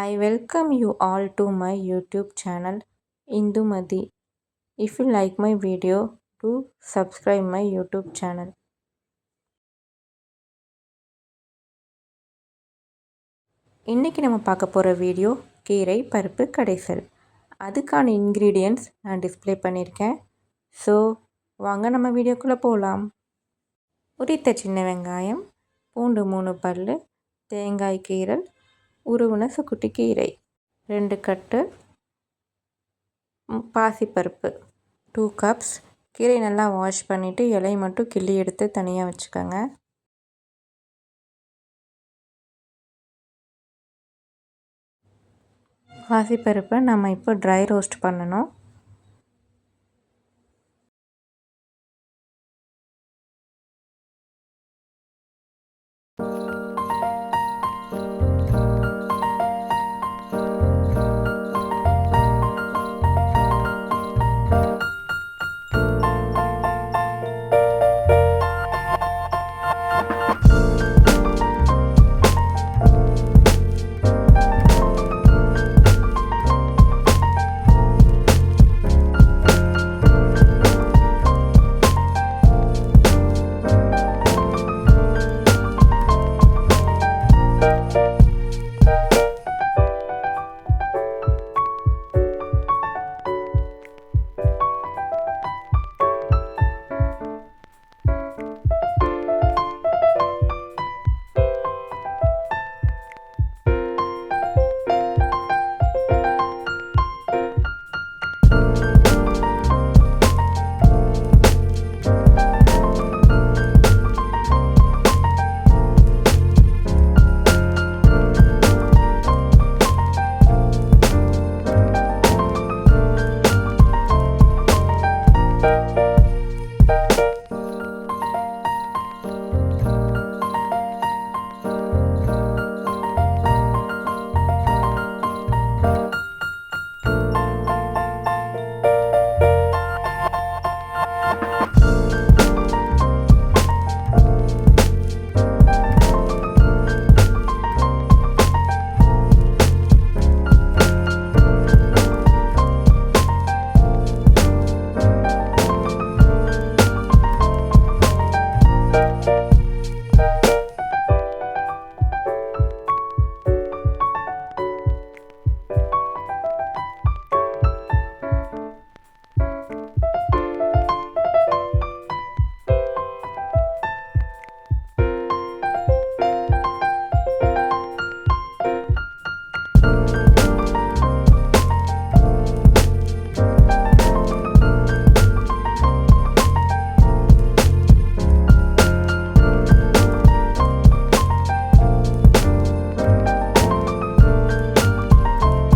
I welcome you all to my YouTube channel Indumati. If you like my video, do subscribe my YouTube channel. இன்றைக்கி நம்ம பார்க்க போகிற video கீரை பருப்பு கடைசல். அதுக்கான இன்க்ரீடியன்ட்ஸ் நான் டிஸ்ப்ளே பண்ணியிருக்கேன். ஸோ வாங்க நம்ம வீடியோக்குள்ளே போகலாம். உரித்த சின்ன வெங்காயம், பூண்டு 3 பல், தேங்காய் கீரல், உருவின சுக்குட்டி கீரை 2 கட்டு, பாசிப்பருப்பு 2 கப்ஸ். கீரை நல்லா வாஷ் பண்ணிவிட்டு இலை மட்டும் கிள்ளி எடுத்து தனியாக வச்சுக்கோங்க. பாசிப்பருப்பை நம்ம இப்போ ட்ரை ரோஸ்ட் பண்ணணும்.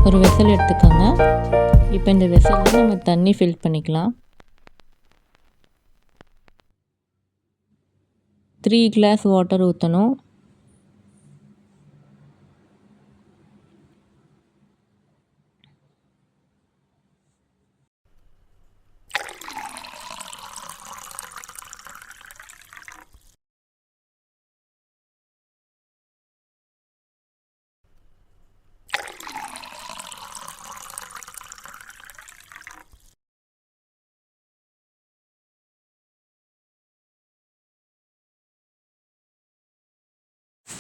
ஒரு வெசல் எடுத்துக்கோங்க. இப்போ இந்த வெசலில் நம்ம தண்ணி ஃபில் பண்ணிக்கலாம். 3 கிளாஸ் வாட்டர் ஊற்றணும்.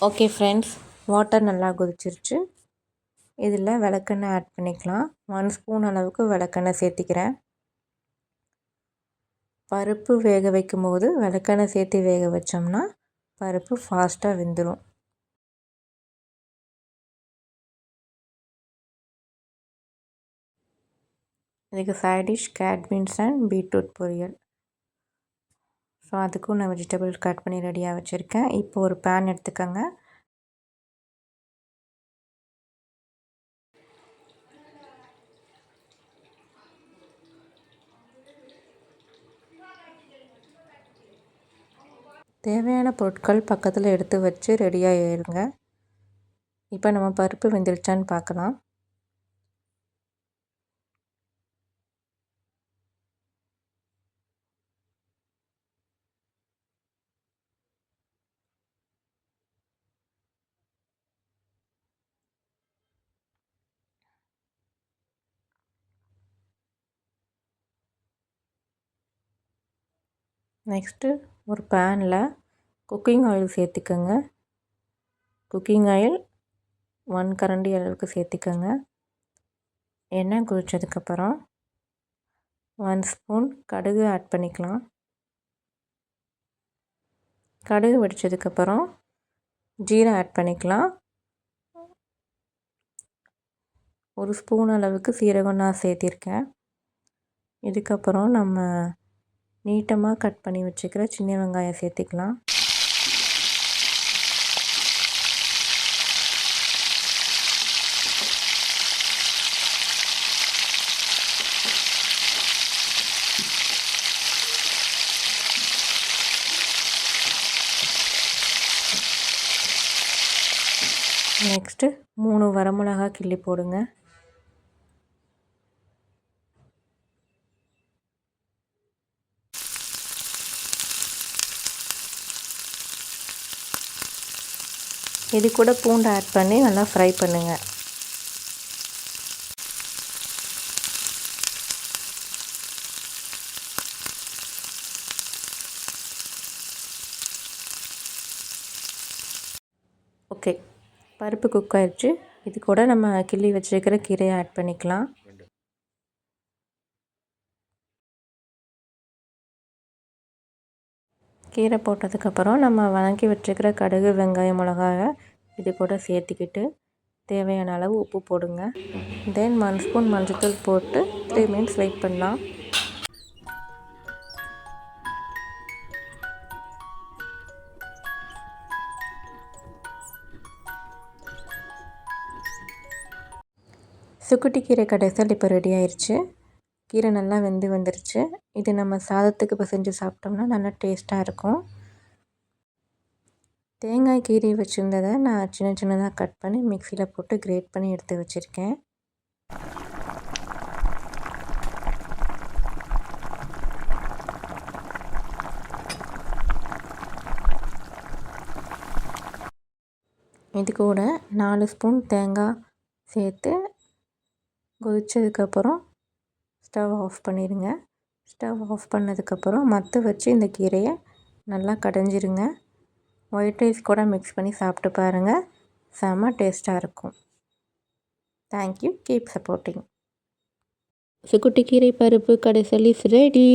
ஓகே ஃப்ரெண்ட்ஸ், வாட்டர் நல்லா கொதிச்சிருச்சு. இதில் விளக்கெண்ணெய் ஆட் பண்ணிக்கலாம். 1 ஸ்பூன் அளவுக்கு விளக்கெண்ணெய் சேர்த்திக்கிறேன். பருப்பு வேக வைக்கும் போது விளக்கெண்ணெய் சேர்த்து வேக வச்சோம்னா பருப்பு ஃபாஸ்ட்டாக வெந்துடும். இதுக்கு சைட் டிஷ் கேட் பீன்ஸ் அண்ட் பீட்ரூட் பொரியல். ஸோ அதுக்கும் நான் வெஜிடபிள் கட் பண்ணி ரெடியாக வச்சுருக்கேன். இப்போ ஒரு பேன் எடுத்துக்கோங்க. தேவையான பொருட்கள் பக்கத்தில் எடுத்து வச்சு ரெடியாக இருங்க. இப்போ நம்ம பருப்பு வெந்துருச்சான்னு பார்க்கலாம். நெக்ஸ்ட்டு ஒரு பேனில் குக்கிங் ஆயில் சேர்த்துக்கோங்க. குக்கிங் ஆயில் 1 கரண்டி அளவுக்கு சேர்த்துக்கோங்க. எண்ணெய் கொதிச்சதுக்கப்புறம் 1 ஸ்பூன் கடுகு ஆட் பண்ணிக்கலாம். கடுகு வெடிச்சதுக்கப்புறம் ஜீரகம் ஆட் பண்ணிக்கலாம். 1 ஸ்பூன் அளவுக்கு சீரகம் நான் சேர்த்திருக்கேன். இதுக்கப்புறம் நம்ம நீட்டமாக கட் பண்ணி வச்சுக்கிற சின்ன வெங்காயம் சேர்த்துக்கலாம். நெக்ஸ்ட்டு 3 வரமிளகா கிள்ளி போடுங்க. இது கூட பூண்டு ஆட் பண்ணி நல்லா ஃப்ரை பண்ணுங்கள். ஓகே, பருப்பு குக் ஆயிடுச்சு. இது கூட நம்ம கிள்ளி வச்சுருக்கிற கீரையை ஆட் பண்ணிக்கலாம். கீரை போட்டதுக்கப்புறம் நம்ம வதக்கி வச்சுருக்கிற கடுகு, வெங்காயம், மிளகாயை இது கூட சேர்த்துக்கிட்டு தேவையான அளவு உப்பு போடுங்க. தென் 1 ஸ்பூன் மஞ்சள்தூள் போட்டு 3 மினிட்ஸ் வெயிட் பண்ணலாம். சுக்குட்டி கீரை கடைசல் இப்போ ரெடி ஆயிடுச்சு. கீரை நல்லா வெந்து வந்துருச்சு. இது நம்ம சாதத்துக்கு பிசைஞ்சு சாப்பிட்டோம்னா நல்லா டேஸ்ட்டாக இருக்கும். தேங்காய் கீரை வச்சுருந்ததை நான் சின்ன சின்னதாக கட் பண்ணி மிக்சியில் போட்டு கிரேட் பண்ணி எடுத்து வச்சுருக்கேன். இது கூட 4 ஸ்பூன் தேங்காய் சேர்த்து கொதிச்சதுக்கப்புறம் ஸ்டவ் ஆஃப் பண்ணிடுங்க. ஸ்டவ் ஆஃப் பண்ணதுக்கப்புறம் மத்து வச்சு இந்த கீரையை நல்லா கடைஞ்சிருங்க. ஒயிட் ரைஸ் கூட மிக்ஸ் பண்ணி சாப்பிட்டு பாருங்கள். செம்ம டேஸ்ட்டாக இருக்கும். தேங்க்யூ. Keep supporting. சுக்குட்டி கீரை பருப்பு கடைசல் is ready.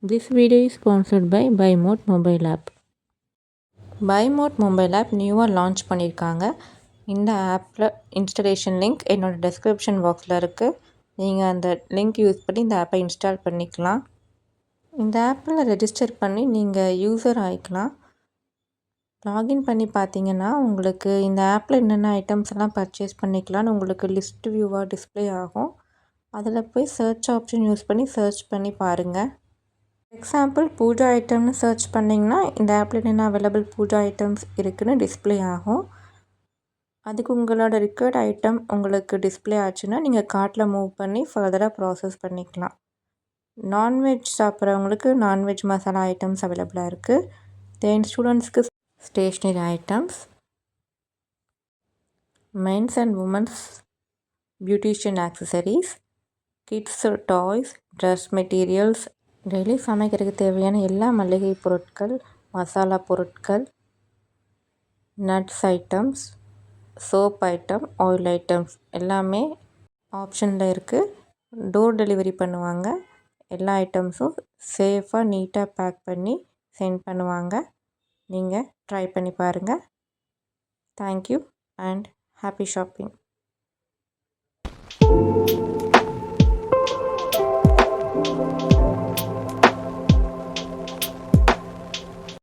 This video is sponsored by Bymod mobile app. Bymod mobile app நியூவாக லான்ச் பண்ணியிருக்காங்க. இந்த ஆப்பில் இன்ஸ்டலேஷன் லிங்க் என்னோடய டெஸ்கிரிப்ஷன் பாக்ஸில் இருக்குது. நீங்கள் அந்த லிங்க் யூஸ் பண்ணி இந்த ஆப்பை இன்ஸ்டால் பண்ணிக்கலாம். இந்த ஆப்பில் ரெஜிஸ்டர் பண்ணி நீங்கள் யூஸர் ஆகிக்கலாம். லாகின் பண்ணி பார்த்தீங்கன்னா உங்களுக்கு இந்த ஆப்பில் என்னென்ன ஐட்டம்ஸ் எல்லாம் பர்ச்சேஸ் பண்ணிக்கலான்னு உங்களுக்கு லிஸ்ட் வியூவாக டிஸ்பிளே ஆகும். அதில் போய் சர்ச் ஆப்ஷன் யூஸ் பண்ணி சர்ச் பண்ணி பாருங்கள். எக்ஸாம்பிள் பூஜா ஐட்டம்னு சர்ச் பண்ணிங்கன்னா இந்த ஆப்பில் என்னென்ன அவைலபிள் பூஜா ஐட்டம்ஸ் இருக்குதுன்னு டிஸ்பிளே ஆகும். அதுக்கு உங்களோட ரிக்வயர்ட் ஐட்டம் உங்களுக்கு டிஸ்பிளே ஆச்சுன்னா நீங்கள் கார்ட்டில் மூவ் பண்ணி ஃபர்தராக ப்ராசஸ் பண்ணிக்கலாம். நான்வெஜ் சாப்பிட்றவங்களுக்கு நான்வெஜ் மசாலா ஐட்டம்ஸ் அவைலபிளாக இருக்குது. தென் ஸ்டூடெண்ட்ஸ்க்கு stationery items, mens and womens beautician accessories, kids toys, dress materials, daily சமைக்கிறதுக்கு தேவையான எல்லா மளிகை பொருட்கள், மசாலா பொருட்கள், nuts items, soap item, oil items எல்லாமே ஆப்ஷனில் இருக்குது. டோர் டெலிவரி பண்ணுவாங்க. எல்லா ஐட்டம்ஸும் சேஃபாக நீட்டாக பேக் பண்ணி சென்ட் பண்ணுவாங்க. நீங்கள் ட்ரை பண்ணி பாருங்கள். Thank you and happy shopping.